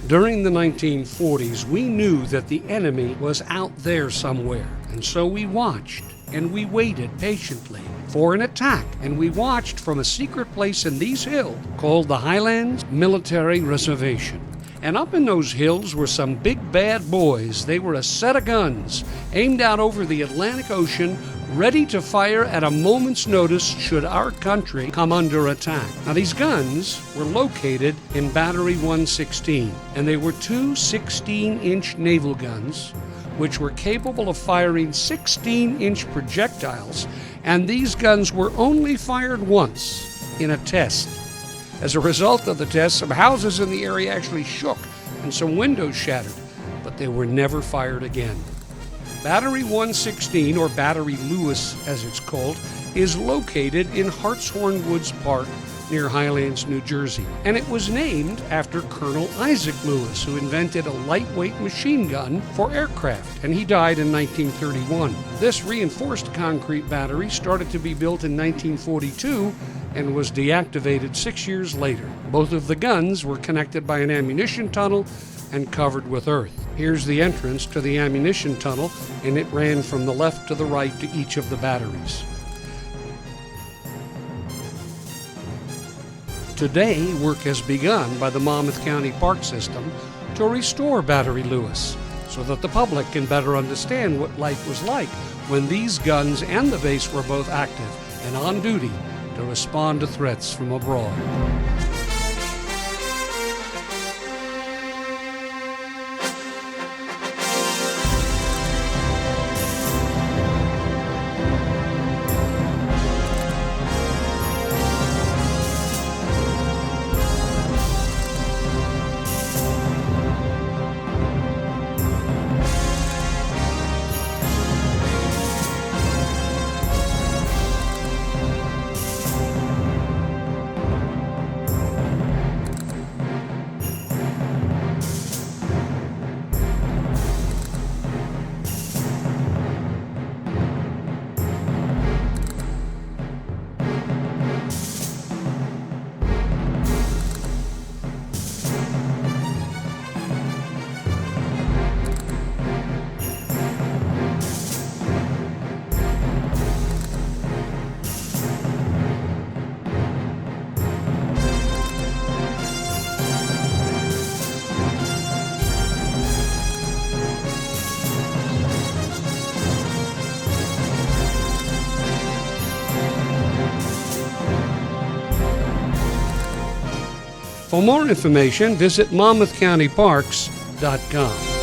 During the 1940s, we knew that the enemy was out there somewhere, and so we watched and we waited patiently for an attack, and we watched from a secret place in these hills called the Highlands Military Reservation. And up in those hills were some big bad boys. They were a set of guns aimed out over the Atlantic Ocean, ready to fire at a moment's notice should our country come under attack. Now, these guns were located in Battery 116, and they were two 16-inch naval guns which were capable of firing 16-inch projectiles, and these guns were only fired once in a test. As a result of the test, some houses in the area actually shook and some windows shattered, but they were never fired again. Battery 116, or Battery Lewis as it's called, is located in Hartshorn Woods Park near Highlands, New Jersey. And it was named after Colonel Isaac Lewis, who invented a lightweight machine gun for aircraft, and he died in 1931. This reinforced concrete battery started to be built in 1942 and was deactivated 6 years later. Both of the guns were connected by an ammunition tunnel and covered with earth. Here's the entrance to the ammunition tunnel, and it ran from the left to the right to each of the batteries. Today, work has begun by the Monmouth County Park System to restore Battery Lewis so that the public can better understand what life was like when these guns and the base were both active and on duty to respond to threats from abroad. For more information, visit MonmouthCountyParks.com.